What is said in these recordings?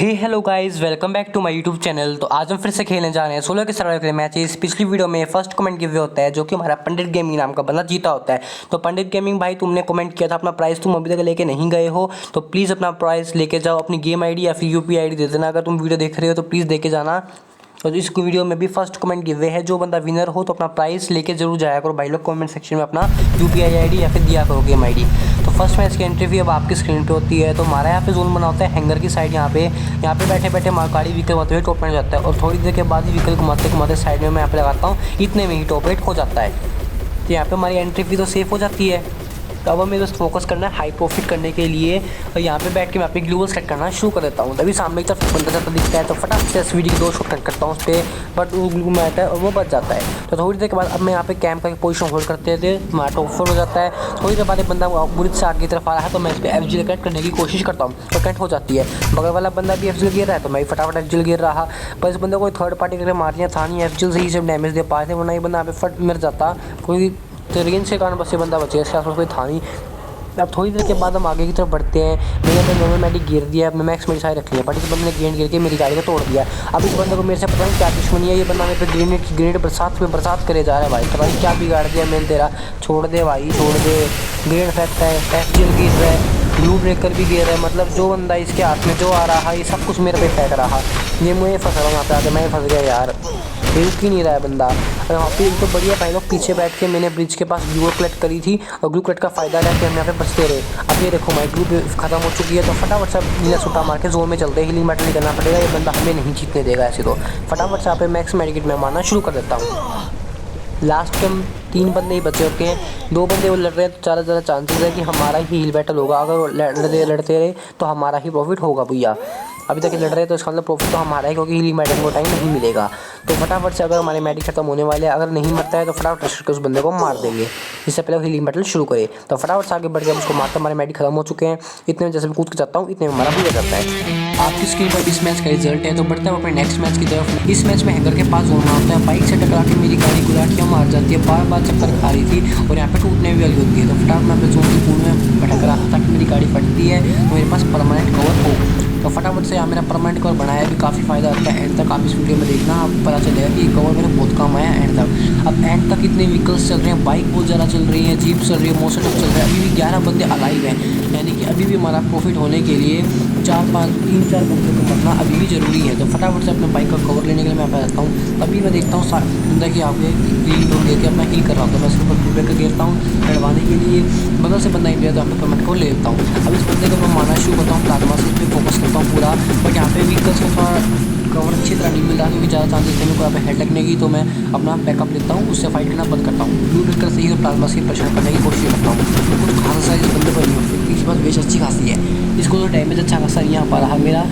Hey hello guys, welcome back to my YouTube channel. तो आज हम फिर से खेलने जा रहे हैं 16 के सर्वाइवल के मैचेस। पिछली वीडियो में फर्स्ट कमेंट गिव होता है जो कि हमारा पंडित गेमिंग नाम का बंदा जीता होता है। तो पंडित गेमिंग भाई, तुमने कमेंट किया था अपना प्राइस तुम अभी तक लेके नहीं गए हो, तो प्लीज़ अपना प्राइस लेके जाओ। अपनी गेम आईडी या फिर यूपीआई आईडी दे देना अगर तुम वीडियो देख रहे हो, तो प्लीज़ देके जाना। तो इस वीडियो में भी फर्स्ट कमेंट गिव है, जो बंदा विनर हो तो अपना प्राइस लेके जरूर जाया करो भाई लोग। कमेंट सेक्शन में अपना यूपीआई आईडी या फिर दिया करो गेम आईडी। तो फर्स्ट मैच की एंट्री भी अब आपकी स्क्रीन पे होती है। तो हमारा यहाँ पे जोन बना होता है हैंगर की साइड। यहाँ पे बैठे बैठे गाड़ी व्हीकल घुमाते हुए टॉप में जाता है, और थोड़ी देर के बाद ही व्हीकल घुमाते घुमाते साइड में मैं यहाँ पे लगाता हूँ, इतने में ही टॉप रेट हो जाता है। तो यहाँ पे हमारी एंट्री फी तो सेफ हो जाती है। तो अब हमें बस फोकस करना है हाई प्रॉफिट करने के लिए। और यहाँ पे बैठ के मैं अपनी ग्लूवल सेट करना शुरू कर देता हूँ। तभी सामने की तरफ बंदा जाता दिखता है, तो फटाफट से एसवीडी की 2 शॉट कट करता हूँ उस पर, बट वो ग्लू में आता है और वो बच जाता है। तो थोड़ी देर के बाद अब मैं यहाँ पे कैंप का पोजीशन होल्ड करते थे, हमारा टॉप 4 हो जाता है। थोड़ी देर बाद एक बंदा बुरी से आगे की तरफ आ रहा है, तो मैं इस पर एफजीएल कट करने की कोशिश करता हूँ, तो कट हो जाती है। बगल वाला बंदा भी एफजीएल गिर रहा है, तो मैं फटाफट एफजीएल गिर रहा। पर इस बंदे को थर्ड पार्टी करके मारियाँ था नहीं, एफजीएल से ही सब डैमेज दे पाए थे, वरना ये बंदा यहाँ पे फट मर जाता। कोई रेंज के कारण बस ये बंदा बचे, इसके आसपास कोई था नहीं। अब थोड़ी देर के बाद हम आगे की तरफ बढ़ते हैं। मैंने अपने नॉर्मल मैडी गिर दिया, अपने मैक्स मेरी सारी रख लिया, बट इस बंदे ने ग्रेनेड गिर के मेरी गाड़ी को तोड़ दिया। अब इस बंदे को मेरे से पता नहीं क्या दुश्मनी है, ये बंदा मेरे पे ग्रेनेड बरसात करे जा रहा है भाई। तो भाई क्या बिगाड़ दिया मैंने तेरा, छोड़ दे भाई छोड़ दे। ग्रेनेड फेंकता है, एफजीएल गिर रहा है, ग्लू ब्रेकर भी गिर रहा है, मतलब जो बंदा इसके हाथ में जो आ रहा है ये सब कुछ मेरे पे फेंक रहा। ये मुझे फंस रहा हूँ यहाँ पे आके, मैं फंस गया यार, रुक ही नहीं रहा है बंदा। और वहाँ पे तो बढ़िया भाई लोग पीछे बैठ के मैंने ब्रिज के पास ग्लू कलेक्ट करी थी, और ग्लू कलेक्ट का फायदा लेके हम यहाँ पे बचते रहे। अब ये देखो भाई ग्लू खत्म हो चुकी है, तो फटाफट से नीला सुटा मार के जोन में चलते हैं। हीलिंग बैटल नहीं करना पड़ेगा, ये बंदा हमें नहीं जीतने देगा ऐसे। तो फटाफट से यहाँ पे मैक्स मेडिकेट में मारना शुरू कर देता हूँ। लास्ट के हम 3 बंदे ही बचे होते हैं, 2 बंदे वो लड़ रहे हैं, तो ज़्यादा चांसेस है कि हमारा ही हील बैटल होगा। अगर वो लड़ते रहे तो हमारा ही प्रॉफिट होगा भैया। अभी तक लड़ रहे हैं तो इसका मतलब प्रॉफिट तो हमारा ही, क्योंकि हीलिंग मेडिकेट को टाइम नहीं मिलेगा। तो फटाफट से अगर हमारे मेडिक खत्म होने वाले हैं, अगर नहीं मरता है तो फटाफट रश करके उस बंदे को मार देंगे, इससे पहले हीलिंग बैटल शुरू करे। तो फटाफट से आगे बढ़ के उसको मारते, हमारे मेडिक खत्म हो चुके हैं। इतने में जैसे मैं कूद के जाता हूँ, इतने में हमारा भी हो जाता है। आपकी स्क्रीन पर इस मैच का रिजल्ट है। तो बढ़ते हैं अपने नेक्स्ट मैच की तरफ। इस मैच में हैंगर के पास होना होता है, बाइक से टकरा के मेरी गाड़ी गुलाटियाँ मार जाती है, बार बार चक्कर खा रही थी और यहाँ पे टूटने भी वाली होती है। तो फटाफट मैं अपने जोन की पूल में भटक रहा था ताकि मेरी गाड़ी फटती है तो मेरे पास परमानेंट कवर हो। तो फटाफट से यहाँ मेरा परमानेंट कवर बनाया भी काफ़ी फ़ायदा होता है। एंड तक आप इस वीडियो में देखना, आपको पता चलेगा कि ये कवर मेरे बहुत काम आया एंड तक। अब एंड तक इतने व्हीकल्स चल रहे हैं, बाइक बहुत ज़्यादा चल रही है, जीप चल रही है, मोटर चल रहा है। अभी भी 11 बंदे अलाइव हैं, यानी कि अभी भी हमारा प्रॉफिट होने के लिए 3-4 बंदे को मरना अभी भी ज़रूरी है। तो फटाफट से अपने बाइक का कवर लेने के लिए मैं आता हूँ। तभी मैं देखता हूँ बंदा कि आगे हील डोर लेके अपना हील कर रहा होता है, मैं उसके ऊपर ब्रेकर गिरता हूँ लड़वाने के लिए। बगल से बंदा इंडिया तो अपने पेमेंट को ले लेता हूँ। अब इस बंदे को मैं मारना शुरू करता हूँ, प्लाज्मा से इस पर फोकस करता हूँ पूरा। बट यहाँ पे व्हीकल्स को थोड़ा कवर अच्छी तरह नहीं मिल रहा, क्योंकि ज़्यादा चांसेस थे मेरे को यहाँ पे हेड लगने की। तो मैं अपना बैकअप लेता हूँ, उससे फाइट करना बंद करता हूँ। ब्लू ब्रेकर से ही प्लाज्मा से परेशान करने की कोशिश करता हूँ। तो कुछ खास साइज बंदे पर नहीं होती, इसके पास वेस्ट अच्छी खासी है, इसको तो डैमेज अच्छा खासा यहाँ पर रहा मेरा।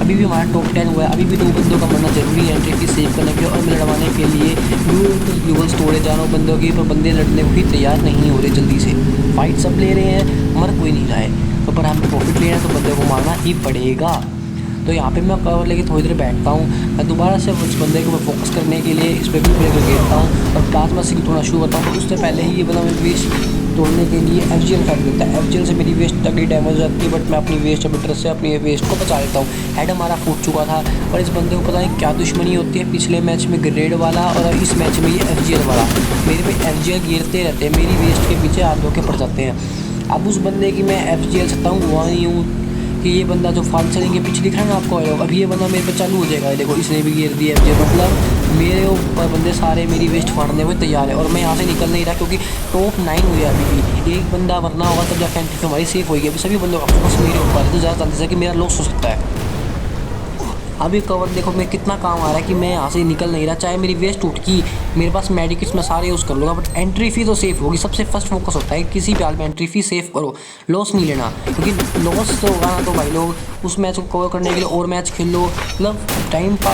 अभी भी हमारा टॉप 10 हुआ है, अभी भी 2 बंदों का मरना जरूरी है एंट्री फी सेव करने के और लड़वाने के लिए। ग्लूवल्स तोड़े जा रहा हूँ बंदों की, पर बंदे लड़ने को ही तैयार नहीं हो रहे जल्दी से। फाइट सब ले रहे हैं, मर कोई नहीं रहा है, तो पर हमें प्रॉफिट लेना है तो बंदे को मारना ही पड़ेगा। तो यहाँ पे मैं कवर लेके थोड़ी देर बैठता हूँ। मैं दोबारा से उस बंदे को मैं फोकस करने के लिए इस पर भी ब्रेकर गिरता हूँ और प्लाज्मा से तोड़ना शुरू करता हूँ। तो उससे पहले ही ये बंदा मेरी वेस्ट तोड़ने के लिए एफजीएल फेंक देता है। एफजीएल से मेरी वेस्ट तगड़ी डैमेज हो जाती है, बट मैं अपनी वेस्ट अबिटर से अपनी वेस्ट को बचा लेता हूँ। हेड हमारा फूट चुका था, और इस बंदे को पता नहीं क्या दुश्मनी होती है, पिछले मैच में ग्रेड वाला और इस मैच में ये एफजीएल वाला मेरे पे एफजीएल गिरते रहते हैं, मेरी वेस्ट के पीछे हाथ धोके पड़ जाते हैं। अब उस बंदे की मैं एफजीएल से तंग हुआ नहीं हूँ कि ये बंदा जो फाल चलेंगे पीछे दिख रहा है ना आपको, अब ये बंदा मेरे पे चालू हो जाएगा। देखो इसने भी गिर दिया एफजीएल, मतलब मेरे ऊपर बंदे सारे मेरी वेस्ट फाड़ने हुए तैयार है, और मैं यहाँ से निकल नहीं रहा क्योंकि टॉप 9 हुई है अभी भी। एक बंदा वरना होगा तब जाकर एंट्री हमारी सेफ होगी। अभी सभी बंदों का फोकस मेरे ऊपर है, तो ज़्यादा चांसेस है कि मेरा लॉस हो सकता है। अभी कवर देखो मैं कितना काम आ रहा है कि मैं यहाँ से निकल नहीं रहा, चाहे मेरी वेस्ट टूट की, मेरे पास मेडिकेट्स मैं सारे यूज़ कर लूँगा, बट एंट्री फी तो सेफ होगी। सबसे फर्स्ट फोकस होता है किसी भी हाल में एंट्री फी सेफ करो, लॉस नहीं लेना, क्योंकि लॉस तो होगा ना तो भाई लोग उस मैच को कवर करने के लिए और मैच खेल लो, मतलब टाइम का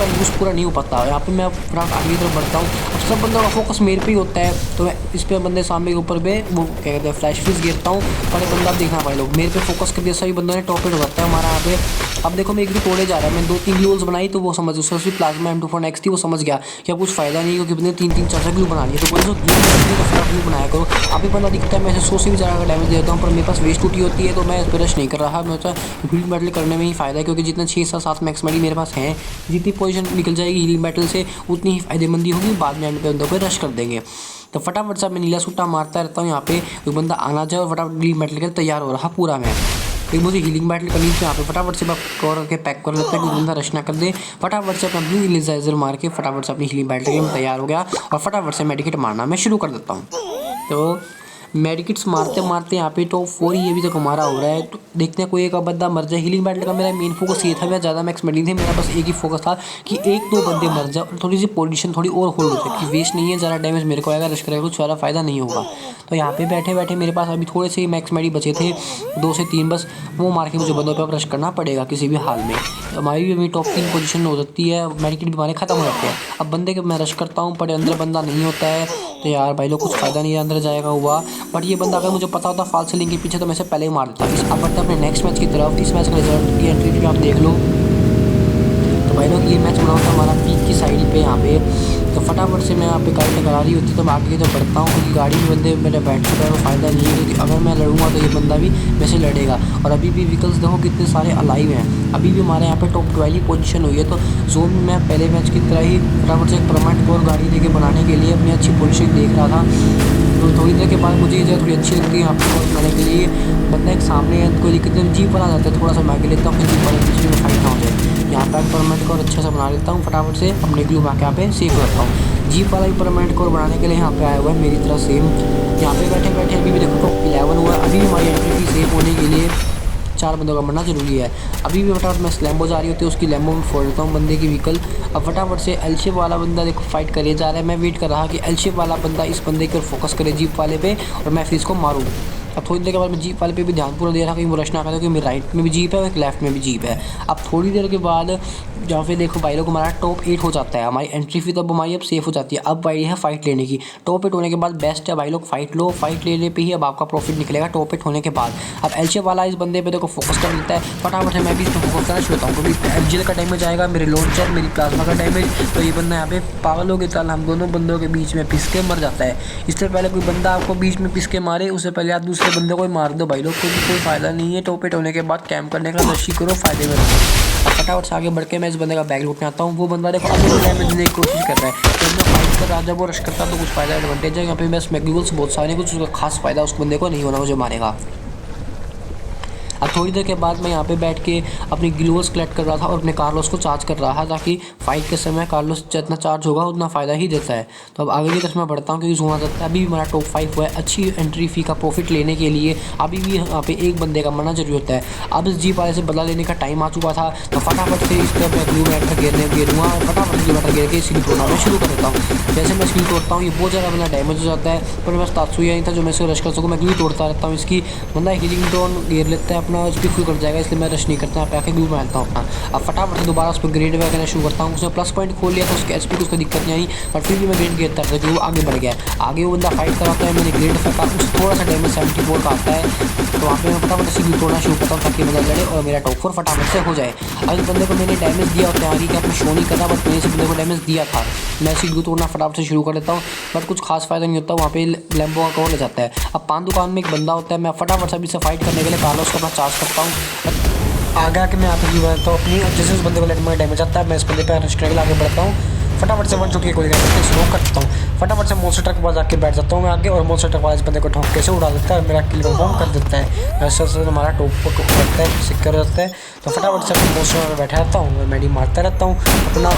यूज़ पूरा नहीं हो पाता। यहाँ पे मैं आगे की तरफ बढ़ता हूँ। अब सब बंदों का फोकस मेरे पे ही होता है, तो मैं इस पर बंदे सामने के ऊपर पे वो क्या कहते हैं फ्लैश फ्रीज गिरता हूँ। बड़े बंदा देखना भाई लोग मेरे पे फोकस कर दिया, सभी बंदों ने टॉप एट हो जाता है हमारा यहाँ पे। अब देखो मैं एक भी तोड़े जा रहा है, मैंने 2-3 ग्लूवल्स बनाई तो वो समझ, उसमें प्लाज्मा M24 नेक्स्ट थी, वो समझ गया कि अब कुछ फ़ायदा नहीं क्योंकि बंदे 3-3 4-4 ग्लू बना लिए। तो बोले तो ग्लू बनाया करो। अभी बंदा दिखता है मैं 100 से भी ज़्यादा डैमेज देता हूँ, पर मेरे पास वेस्ट टूटी होती है तो मैं इस पर रश नहीं कर रहा। मैं हीलिंग बैटल करने में ही फ़ायदा है, क्योंकि जितना 6-7 मैक्स मेडी मेरे पास हैं, जितनी पोजीशन निकल जाएगी हीलिंग बैटल से उतनी ही फ़ायदेमंदी होगी। बाद में एंड पे बंदों को रश कर देंगे। तो फटाफट से मैं नीला सूटा मारता रहता हूँ यहाँ पे, कोई बंदा आना जाए और फटाफट हीलिंग बैटल कर तैयार हो रहा पूरा मैं। फिर मुझे हीलिंग बैटल करनी थी यहाँ पे, फटाफट से कवर करके पैक कर लेता है कि बंदा रश ना कर दे। फटाफट से अपना ब्लू इलेजाइजर मार के फटाफट से अपनी हीलिंग बैटल के तैयार हो गया और फटाफट से मेडिकेट मारना मैं शुरू कर देता हूँ। तो मेडिकेट्स मारते मारते यहाँ पे टॉप 4 ही अभी तक हमारा हो रहा है। तो देखते हैं कोई एक बंदा मर जाए। हीलिंग बैटल का मेरा मेन फोकस ये था, मेरा ज़्यादा मैक्स मेडी थे, मेरा बस एक ही फोकस था कि 1-2 बंदे मर जाए और थोड़ी सी पोजीशन थोड़ी और होल्ड हो जाए कि वेस्ट नहीं है, ज़्यादा डैमेज मेरे को आएगा, रश करेगा कुछ ज़्यादा फ़ायदा नहीं होगा। तो यहाँ पे बैठे बैठे मेरे पास अभी थोड़े से मैक्स मेडी बचे थे, 2 से 3 बस, वो मार के मुझे बंदों पर रश करना पड़ेगा किसी भी हाल में। हमारी भी अभी टॉप 3 पोजीशन हो सकती है, मेडिकेट भी हमारे खत्म हो जाते हैं। अब बंदे के मैं रश करता हूँ पर अंदर बंदा नहीं होता है, तो यार भाई लोग कुछ फ़ायदा नहीं है अंदर जाएगा हुआ। बट ये बंदा अगर मुझे पता होता फॉल्स सीलिंग के पीछे तो मैं इसे पहले ही मार देता। अब बढ़ते अपने नेक्स्ट मैच की तरफ। इस मैच का रिजल्ट की एंट्री भी आप देख लो। तो भाई लोग ये मैच बना होता हमारा पीक की साइड पे यहाँ पे। तो फटाफट से मैं यहाँ पे गाड़ी टकरा रही होती तो मैं आगे जब बढ़ता हूँ, क्योंकि गाड़ी में बंदे मेरे बैठ चुका है, फ़ायदा नहीं है, क्योंकि अगर मैं लड़ूंगा तो ये बंदा भी मेरे से लड़ेगा। और अभी भी व्हीकल्स देखो कितने सारे अलाइव हैं, अभी भी हमारे यहाँ पे टॉप 12 ही पोजीशन हुई है। तो जोन में मैं पहले मैच की तरह ही फटाफट से एक परमानेंट कोर गाड़ी लेके बनाने के लिए अपनी अच्छी पोजीशन देख रहा था। तो थोड़ी देर के बाद मुझे ये जगह थोड़ी अच्छी लगती है यहाँ पे कोर बनाने के लिए। बंदा एक सामने है, कोई दिक्कत नहीं, जीप वाला जाता है, थोड़ा सा मैं आगे लेता हूँ, फिर जीप वाले पीछे में फाइट ना हो जाए। यहाँ पर परमानेंट कोर अच्छा सा बना लेता हूँ, फटाफट से अपने ग्लू मार के यहाँ पे सेव करता हूँ। जीप वाला भी परमानेंट कोर बनाने के लिए यहाँ पे आया हुआ है मेरी तरह सेम। यहाँ पे बैठे बैठे अभी भी देखो टॉप 11 हुआ है। अभी भी हमारी एंट्री की सेफ होने के लिए 4 बंदों का मरना जरूरी है। अभी भी फटाफट मैं लैम्बो जा रही होती है, उसकी लैम्बो में फोड़ देता हूँ बंदे की व्हीकल। अब फटाफट से एल शेप वाला बंदा देखो फाइट करे जा रहा है। मैं वेट कर रहा कि एल शेप वाला बंदा इस बंदे के फोकस करे जीप वाले पे और मैं फिर इसको मारूँ। अब थोड़ी देर के बाद मैं जीप वाले पे भी ध्यान पूरा दे रहा कि वो रश ना करे, क्योंकि मेरे राइट में भी जीप है और एक लेफ्ट में भी जीप है। अब थोड़ी देर के बाद जहाँ पे देखो भाई लोग हमारा टॉप 8 हो जाता है, हमारी एंट्री फी तब हमारी अब सेफ हो जाती है। अब भाई है फाइट लेने की। टॉप 8 होने के बाद बेस्ट है भाई लोग फाइट लो, फाइट लेने पे ही अब आपका प्रॉफिट निकलेगा टॉप 8 होने के बाद। अब एल शेप वाला इस बंदे पे देखो फोकस कर लेता है, फटाफट से मैं भी इस पर फोकस करना शुरू होता हूँ, क्योंकि एफजीएल का डैमेज आएगा, मेरे लॉन्चर मेरी प्लाज्मा का डैमेज, तो ये बंदा यहाँ पे पागल हो गया चाल हम दोनों बंदों के बीच में पिस के मर जाता है। इससे पहले कोई बंदा आपको बीच में पिस के मारे उससे पहले आप दूसरे बंदे को मार दो भाई लोग, क्योंकि कोई फ़ायदा नहीं है टॉप 8 होने के बाद कैंप करने का, रशी करो फायदे में रहो। अब फटाफट से आगे बढ़ के मैं इस बंदे का बैग लूटने आता हूँ। वो बंदा देखो अभी डैमेज देने की कोशिश कर रहा है, जब मैं फाइट कर रहा, जब वो रश करता तो कुछ फ़ायदा एडवांटेज है। यहाँ पे मैं स्मैगल्स बहुत सारे, कुछ उसका खास फ़ायदा उस बंदे को नहीं होना मुझे मारेगा। अब थोड़ी देर के बाद मैं यहाँ पे बैठ के अपनी ग्लूवल्स कलेक्ट कर रहा था और अपने कार्लोस को चार्ज कर रहा था, ताकि फाइट के समय कार्लोस जितना चार्ज होगा उतना फ़ायदा ही देता है। तो अब आगे की तरफ मैं बढ़ता हूँ, क्योंकि जोन आ जाता है। अभी भी हमारा टॉप 5 हुआ है, अच्छी एंट्री फी का प्रॉफिट लेने के लिए अभी भी यहाँ पे एक बंदे का मरना जरूरी होता है। अब इस जीप वाले से बदला लेने का टाइम आ चुका था, तो फटाफट से इस पर मैं ग्लू मैटर गिरूँगा और फटाफट से ग्लू मैटर गिर के स्किल तोड़ना मैं शुरू कर देता हूँ। जैसे मैं स्किल तोड़ता हूँ ये बहुत ज़्यादा बंदा डैमेज हो जाता है, पर मेरे पास तात्सुया नहीं था जो मैं इसे रश कर सकूँ। मैं ग्लू तोड़ता रहता हूँ, इसकी बंदा हीलिंग टोन गिर लेता है, अपना एचपी फुल कर जाएगा, इसलिए मैं रश नहीं करता, यहाँ पे आके ग्लू मारता हूँ अपना। अब फटाफट से दोबारा उस पर ग्रेड वगैरह शुरू करता हूँ। उसने प्लस पॉइंट खोल लिया तो उसके एचपी को उसको दिक्कत नहीं आई, पर फिर भी मैं ग्रेड गिरता था कि वो आगे बढ़ गया। आगे वो बंदा फाइट कराता है, मैंने ग्रेड फेंका, उस थोड़ा सा डैमेज 74 का आता है, तो वहाँ पे मैं फटाफट से ग्लू तोड़ना शुरू करता हूँ ताकि बंदा लड़े और मेरा टॉप 4 फटाफट से हो जाए। अब इस बंदे को मैंने डैमेज दिया होता है, आगे क्या अपने शो नहीं करना, बट मैंने इस बंदे को डैमेज दिया था। मैं इसी ग्लू तोड़ना फटाफट से शुरू कर देता हूँ, बट कुछ खास फायदा नहीं होता, वहाँ पे लैम्बो का कवर ले जाता है। अब पान दुकान में एक बंदा होता है, मैं फटाफट से अभी से फाइट करने के लिए कार्लोस को अपना चार्ज करता हूँ। आगे आके मैं यहाँ पे बनता हूँ अपनी, जैसे उस बंदे को लेकर डैमेज आता है मैं इस बंदे पर रश करने के लिए आगे बढ़ता हूँ। फटाफट से 1 चुटकी गोली करके स्लो करता हूँ, फटाफट से मॉन्स्टर ट्रक के पास जाके बैठ जाता हूँ मैं आगे, और मॉन्स्टर ट्रक वाला इस बंदे को ठोक से उड़ा देता है, मेरा किल कंफर्म कर देता है। ऐसा से हमारा टॉप को करता है, सिक्योर रहता है। तो फटाफट से अपने मॉन्स्टर में बैठा रहता हूँ, मैं मेडी मारता रहता हूँ अपना।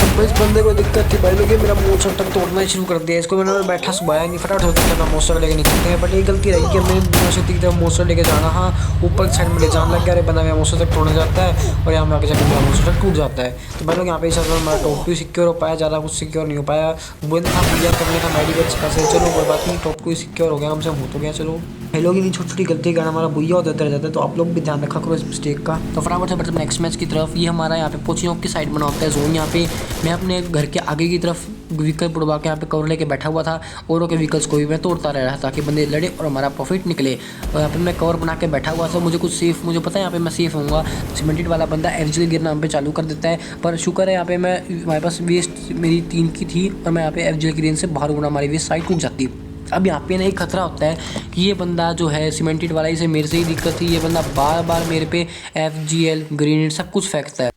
तो इस बंदे को दिक्कत थी भाई लोग, मेरा मॉन्स्टर ट्रक तोड़ना ही शुरू कर दिया, इसको मैंने बैठा सुबाया नहीं, फटाफट होता है मैं मॉन्स्टर लेके निकलते हैं। बट ये गलती रही कि मैंने बिना शक्ति की तरफ मॉन्स्टर लेके जाना, हाँ ऊपर साइड में ले जाने लग गया, अरे बंदा मेरा मॉन्स्टर तक तोड़ने जाता है और यहाँ में आगे जाकर मेरा मॉन्स्टर टूट जाता है। तो भाई लोग यहाँ पे इस हमारा टॉप भी सिक्योर हो पाया, ज़्यादा कुछ सिक्योर नहीं हो पाया। बंद था क्लियर करने का मेडिकेट्स कैसे, चलो कोई बात नहीं, टॉप को सिक्योर हो गया, हमसे हो तो गया। चलो भाई लोग इन्हीं छोटी छोटी गलती का हमारा भैया होता रहता है, तो आप लोग भी ध्यान रखा करो इस मिस्टेक का। तो फटाफट से बढ़ते नेक्स्ट मैच की तरफ। ये हमारा यहाँ पे पोचिनोक की साइड बना होता है जोन। यहाँ पे मैं अपने घर के आगे की तरफ व्हीकल बुड़वा के यहाँ पे कवर लेके बैठा हुआ था, औरों के व्हीकल्स को भी मैं तोड़ता रह रहा था ताकि बंदे लड़े और हमारा प्रॉफिट निकले। और यहाँ पे मैं कवर बना के बैठा हुआ था, मुझे कुछ सेफ, मुझे पता है यहाँ पे मैं सेफ होऊंगा। सीमेंटेड वाला बंदा एफजीएल गिरना हम पे चालू कर देता है, पर शुक्र है यहाँ पे मैं, हमारे पास वेस्ट मेरी 3 की थी और मैं यहाँ पे एफजीएल की रेंज से बाहर होना, हमारी वेस्ट साइड रुक जाती। अब यहाँ पे ना एक खतरा होता है कि ये बंदा जो है सीमेंटेड वाला, इसे मेरे से ही दिक्कत थी, ये बंदा बार बार मेरे पे एफजीएल ग्रेनेड सब कुछ फेंकता है।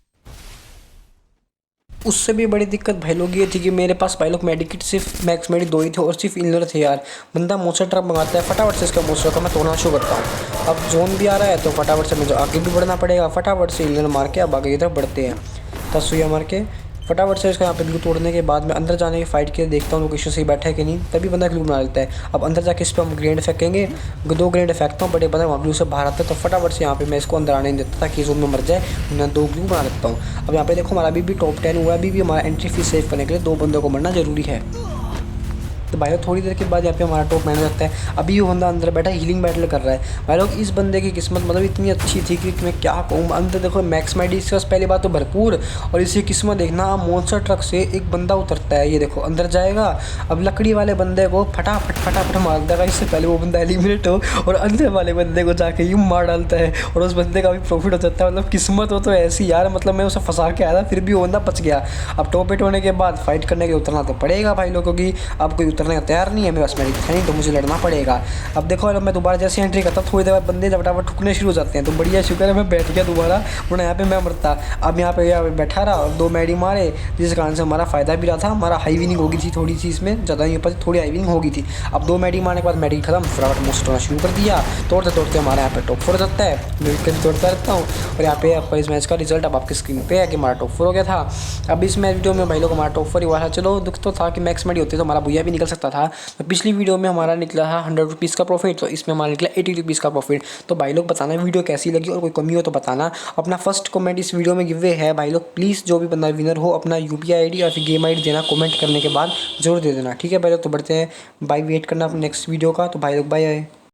उससे भी बड़ी दिक्कत भाई लोग ये थी कि मेरे पास भाई लोग मेडिकेट सिर्फ मैक्स मेडी 2 ही थे और सिर्फ इनर थे यार। बंदा मोस्टर ट्रक मंगाता है, फटाफट से इसका मोस्टर का मैं तोड़ना शुरू करता हूँ। अब जोन भी आ रहा है तो फटाफट से मुझे आगे भी बढ़ना पड़ेगा, फटाफट से इनर मार के अब आगे की तरफ बढ़ते हैं। 10 सुइयाँ मार के फटाफट से इसका यहाँ पे ग्लू तोड़ने के बाद मैं अंदर जाने की फाइट के देखता हूँ लोकेशन सही बैठा है कि नहीं, तभी बंदा ग्लू बना लेता है। अब अंदर जाके इस पर हम ग्रेनेड फेंकेंगे, 2 ग्रेनेड फेंकता हूँ, बड़े बंदा वहाँ ग्लू से बाहर आता है, तो फटाफट से यहाँ पे मैं इसको अंदर आने नहीं देता ताकि जोन में मर जाए। मैं 2 ग्लू बना लेता हूँ। अब यहाँ पे देखो हमारा अभी भी टॉप 10 हुआ है, अभी भी हमारा एंट्री फीस सेव करने के लिए 2 बंदों को मरना जरूरी है। तो भाई थोड़ी देर के बाद यहाँ पे हमारा टॉप मैन रहता है। अभी वो बंदा अंदर बैठा हीलिंग बैटल कर रहा है। भाई लोग इस बंदे की किस्मत मतलब इतनी अच्छी थी कि मैं क्या कहूँ। अंदर देखो मैक्स माइडी इसके पास पहली बात तो भरपूर, और इसी किस्मत देखना मॉन्स्टर ट्रक से एक बंदा उतरता है, ये देखो अंदर जाएगा। अब लकड़ी वाले बंदे को फटाफट फटाफट मार देगा, इससे पहले वो बंदा एलिमिनेट हो, और अंदर वाले बंदे को जाके यूँ मार डालता है और उस बंदे का भी प्रॉफिट हो जाता है। मतलब किस्मत हो तो ऐसी यार, मतलब मैं उसे फंसा के आया था फिर भी वो बंदा बच गया। अब टॉप 8 होने के बाद फाइट करने के उतरना तो पड़ेगा भाई लोग, क्योंकि अब कोई उतरने का तैयार नहीं है, मेरे पास मेडिक है नहीं, तो मुझे लड़ना पड़ेगा। अब देखो मैं दोबारा जैसे एंट्री करता थोड़ी देर बाद बंदे फटाफट ठुकने शुरू हो जाते हैं, तो बढ़िया शुक्र है मैं बैठ गया दोबारा, वरना यहाँ पे मैं मरता। अब यहाँ पे बैठा रहा और 2 मैडी मारे, जिस कारण से हमारा फायदा भी रहा था। हमारा हाई विनिंग होगी थी थोड़ी सी, इसमें ज़्यादा नहीं पर थोड़ी हाई विनिंग होगी थी। अब 2 मैडी मारने के बाद मैडी खत्म, फटाफट मोस्ट होना शुरू कर दिया। तोड़ते तोड़ते हमारा यहाँ पे टॉप 4 हो जाता है। मैं विकेट तोड़ता रहता हूँ और यहाँ पे आपका इस मैच का रिजल्ट अब आपकी स्क्रीन पे है कि हमारा टॉप 4 हो गया था। अब इस मैच वीडियो में भाई लोग हमारा टॉप 4 ही हुआ था। चलो दुख तो था कि मैक्स मैडी होती तो हमारा भैया भी निकल सकता था। तो पिछली वीडियो में हमारा निकला था 100 रुपीज़ का प्रॉफिट, तो इसमें हमारा निकला 80 रुपीज़ का प्रॉफिट। तो भाई लोग बताना वीडियो कैसी लगी और कोई कमी हो तो बताना। अपना फर्स्ट कमेंट इस वीडियो में गिवे है भाई लोग, प्लीज़ जो भी बंदा विनर हो अपना UPI ID और फिर गेम ID देना, कमेंट करने के बाद जरूर दे देना, ठीक है भाई लोग। तो बढ़ते हैं, बाय, वेट करना अपने नेक्स्ट वीडियो का। तो भाई लोग बाय।